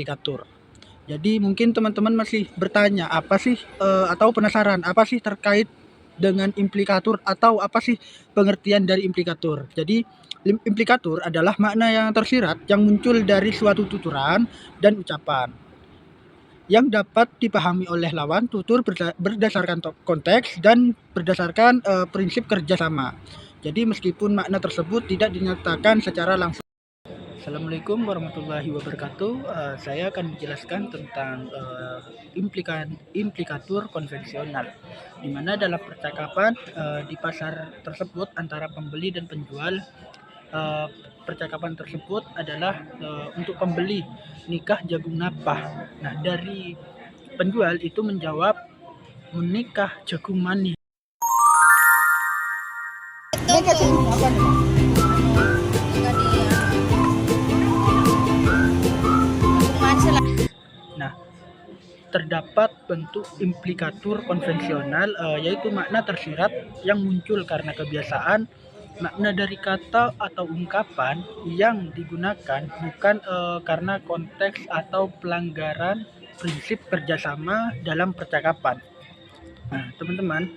implikatur. Jadi mungkin teman-teman masih bertanya apa sih atau penasaran apa sih terkait dengan implikatur atau apa sih pengertian dari implikatur. Jadi implikatur adalah makna yang tersirat yang muncul dari suatu tuturan dan ucapan yang dapat dipahami oleh lawan tutur berdasarkan konteks dan berdasarkan prinsip kerjasama. Jadi meskipun makna tersebut tidak dinyatakan secara langsung. Assalamualaikum warahmatullahi wabarakatuh. Saya akan menjelaskan tentang implikatur konvensional, di mana dalam percakapan di pasar tersebut antara pembeli dan penjual, percakapan tersebut adalah untuk pembeli, nikah jagung napah. Nah, dari penjual itu menjawab menikah jagung manis. Nah, terdapat bentuk implikatur konvensional, yaitu makna tersirat yang muncul karena kebiasaan, makna dari kata atau ungkapan yang digunakan bukan karena konteks atau pelanggaran prinsip kerjasama dalam percakapan. Nah, teman-teman,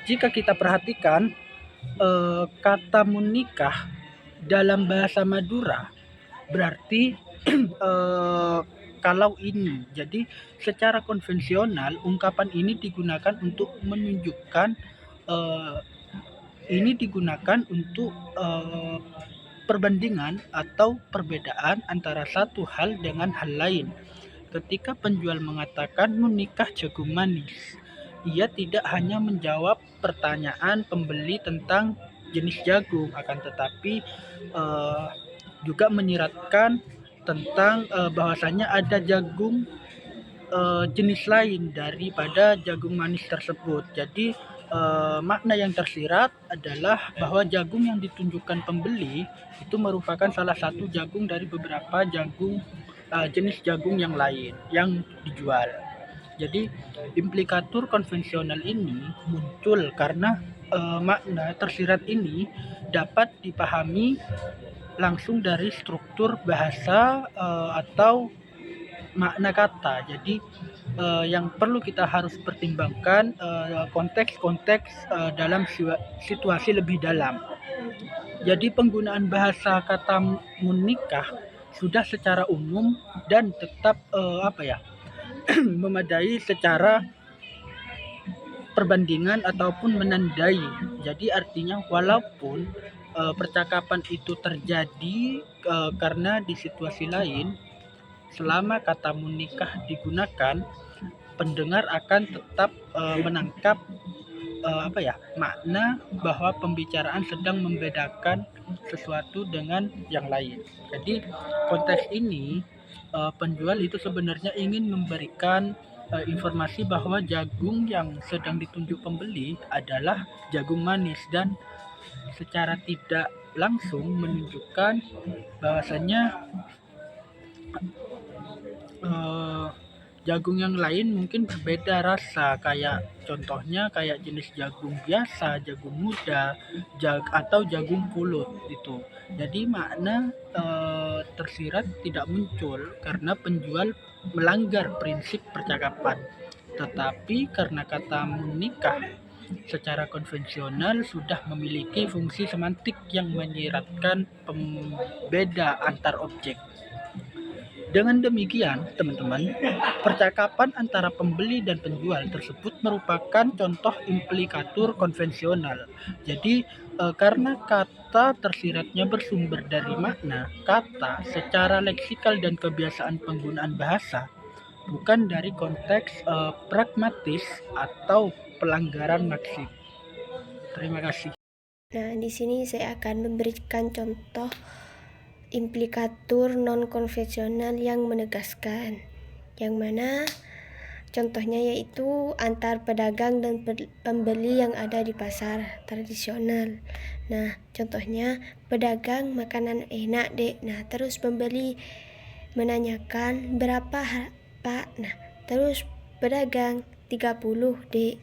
jika kita perhatikan kata menikah dalam bahasa Madura berarti kalau ini, jadi secara konvensional ungkapan ini digunakan untuk menunjukkan perbandingan atau perbedaan antara satu hal dengan hal lain. Ketika penjual mengatakan menikah jagung manis, ia tidak hanya menjawab pertanyaan pembeli tentang jenis jagung, akan tetapi juga menyiratkan tentang bahwasanya ada jagung jenis lain daripada jagung manis tersebut. Jadi makna yang tersirat adalah bahwa jagung yang ditunjukkan pembeli itu merupakan salah satu jagung dari beberapa jagung jenis jagung yang lain yang dijual. Jadi implikatur konvensional ini muncul karena makna tersirat ini dapat dipahami langsung dari struktur bahasa atau makna kata. Jadi yang perlu kita harus pertimbangkan konteks-konteks dalam situasi lebih dalam. Jadi penggunaan bahasa kata menikah sudah secara umum dan tetap memadai secara perbandingan ataupun menandai. Jadi artinya walaupun percakapan itu terjadi karena di situasi lain, selama kata menikah digunakan, pendengar akan tetap menangkap makna bahwa pembicaraan sedang membedakan sesuatu dengan yang lain. Jadi konteks ini penjual itu sebenarnya ingin memberikan informasi bahwa jagung yang sedang ditunjuk pembeli adalah jagung manis dan secara tidak langsung menunjukkan bahwasanya jagung yang lain mungkin berbeda rasa, kayak contohnya kayak jenis jagung biasa, jagung muda, atau jagung pulut itu. Jadi makna tersirat tidak muncul karena penjual melanggar prinsip percakapan. Tetapi karena kata menikah secara konvensional sudah memiliki fungsi semantik yang menyiratkan pembeda antar objek. Dengan demikian, teman-teman, percakapan antara pembeli dan penjual tersebut merupakan contoh implikatur konvensional. Jadi, karena kata tersiratnya bersumber dari makna kata secara leksikal dan kebiasaan penggunaan bahasa, bukan dari konteks pragmatis atau pelanggaran maksud. Terima kasih. Nah, di sini saya akan memberikan contoh implikatur non-konvensional yang menegaskan, yang mana contohnya yaitu antar pedagang dan pembeli yang ada di pasar tradisional. Nah, contohnya pedagang makanan enak dek. Nah, terus pembeli menanyakan berapa pak. Nah, terus pedagang 30 dek.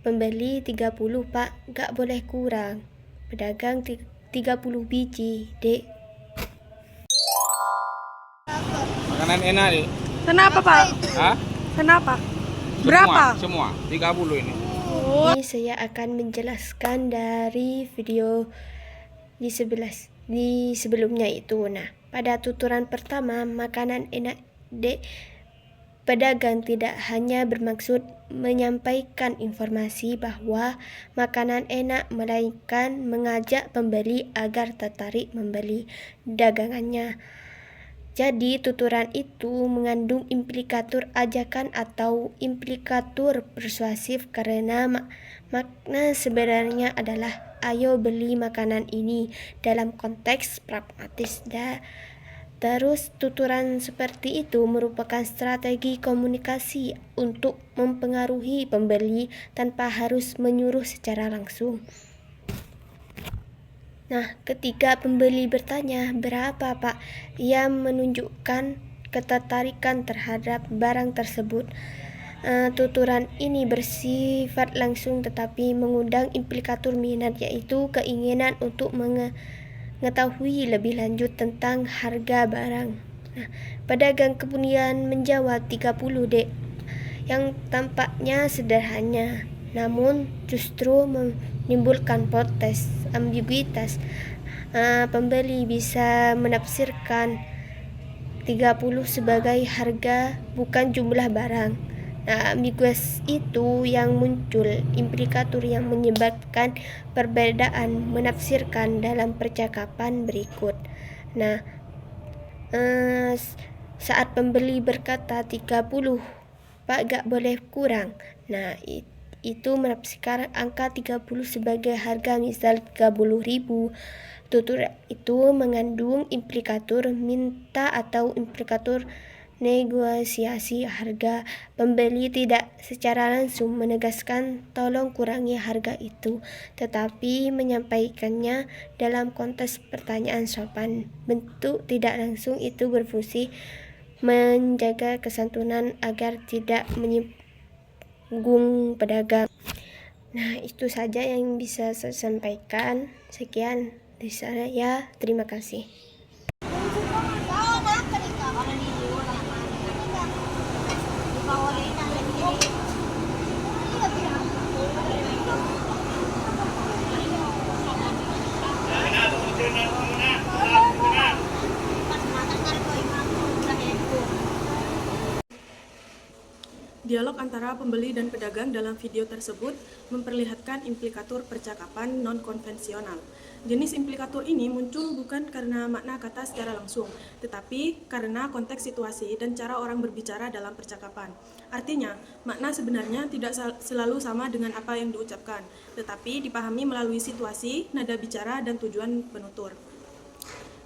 Pembeli 30 pak, gak boleh kurang. Pedagang 30 biji dek. Makanan enak nih. Kenapa, Pak? Hah? Kenapa? Berapa? Semua 30 ini. Ini saya akan menjelaskan dari video di sebelumnya itu. Nah, pada tuturan pertama, makanan enak pedagang tidak hanya bermaksud menyampaikan informasi bahwa makanan enak, melainkan mengajak pembeli agar tertarik membeli dagangannya. Jadi, tuturan itu mengandung implikatur ajakan atau implikatur persuasif karena makna sebenarnya adalah ayo beli makanan ini dalam konteks pragmatis. Terus, tuturan seperti itu merupakan strategi komunikasi untuk mempengaruhi pembeli tanpa harus menyuruh secara langsung. Nah, ketika pembeli bertanya, "Berapa, Pak?" ia menunjukkan ketertarikan terhadap barang tersebut. Tuturan ini bersifat langsung tetapi mengundang implikatur minat, yaitu keinginan untuk mengetahui lebih lanjut tentang harga barang. Nah, pedagang kemudian menjawab 30 dek, yang tampaknya sederhana, namun justru menimbulkan protes, ambiguitas. Pembeli bisa menafsirkan 30 sebagai harga, bukan jumlah barang. Nah, ambiguitas itu yang muncul, implikatur yang menyebabkan perbedaan menafsirkan dalam percakapan berikut. Nah, saat pembeli berkata 30, "Pak, gak boleh kurang." Nah, itu menafsirkan angka 30 sebagai harga, misal 30.000. Tutur itu mengandung implikatur minta atau implikatur negosiasi harga. Pembeli tidak secara langsung menegaskan tolong kurangi harga itu, tetapi menyampaikannya dalam konteks pertanyaan sopan. Bentuk tidak langsung itu berfungsi menjaga kesantunan agar tidak menyinggung pedagang. Nah, itu saja yang bisa saya sampaikan. Sekian dari saya, terima kasih. Dialog antara pembeli dan pedagang dalam video tersebut memperlihatkan implikatur percakapan non-konvensional. Jenis implikatur ini muncul bukan karena makna kata secara langsung, tetapi karena konteks situasi dan cara orang berbicara dalam percakapan. Artinya, makna sebenarnya tidak selalu sama dengan apa yang diucapkan, tetapi dipahami melalui situasi, nada bicara, dan tujuan penutur.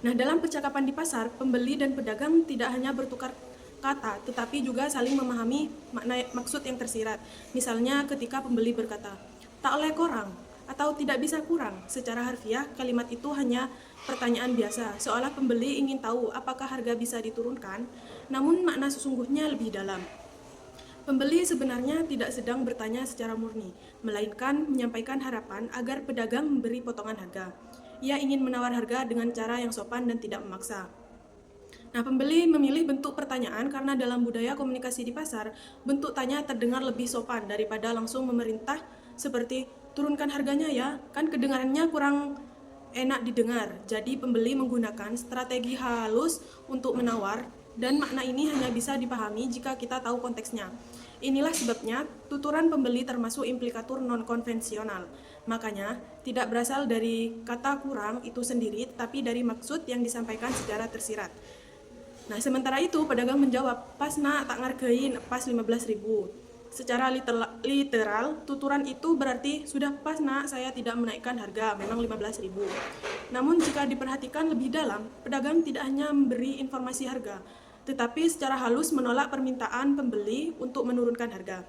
Nah, dalam percakapan di pasar, pembeli dan pedagang tidak hanya bertukar kata, tetapi juga saling memahami makna maksud yang tersirat. Misalnya ketika pembeli berkata, "Tak oleh kurang," atau "tidak bisa kurang." Secara harfiah, kalimat itu hanya pertanyaan biasa, seolah pembeli ingin tahu apakah harga bisa diturunkan, namun makna sesungguhnya lebih dalam. Pembeli sebenarnya tidak sedang bertanya secara murni, melainkan menyampaikan harapan agar pedagang memberi potongan harga. Ia ingin menawar harga dengan cara yang sopan dan tidak memaksa. Nah, pembeli memilih bentuk pertanyaan karena dalam budaya komunikasi di pasar, bentuk tanya terdengar lebih sopan daripada langsung memerintah seperti, "Turunkan harganya ya," kan kedengarannya kurang enak didengar. Jadi pembeli menggunakan strategi halus untuk menawar, dan makna ini hanya bisa dipahami jika kita tahu konteksnya. Inilah sebabnya tuturan pembeli termasuk implikatur non-konvensional. Makanya, tidak berasal dari kata kurang itu sendiri, tetapi dari maksud yang disampaikan secara tersirat. Nah, sementara itu pedagang menjawab, "Pas nak, tak ngargain, pas 15.000. Secara literal, tuturan itu berarti, "Sudah pas nak, saya tidak menaikkan harga, memang 15.000. Namun jika diperhatikan lebih dalam, pedagang tidak hanya memberi informasi harga, tetapi secara halus menolak permintaan pembeli untuk menurunkan harga.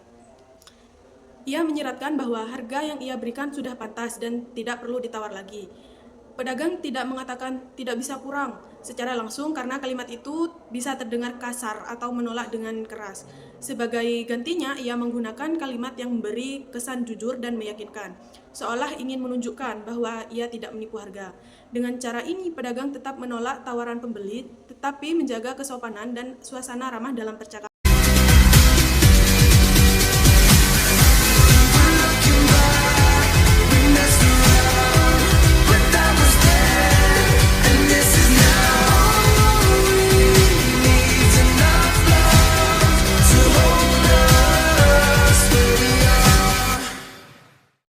Ia menyiratkan bahwa harga yang ia berikan sudah pantas dan tidak perlu ditawar lagi. Pedagang tidak mengatakan tidak bisa kurang secara langsung karena kalimat itu bisa terdengar kasar atau menolak dengan keras. Sebagai gantinya, ia menggunakan kalimat yang memberi kesan jujur dan meyakinkan, seolah ingin menunjukkan bahwa ia tidak menipu harga. Dengan cara ini, pedagang tetap menolak tawaran pembeli, tetapi menjaga kesopanan dan suasana ramah dalam percakapan.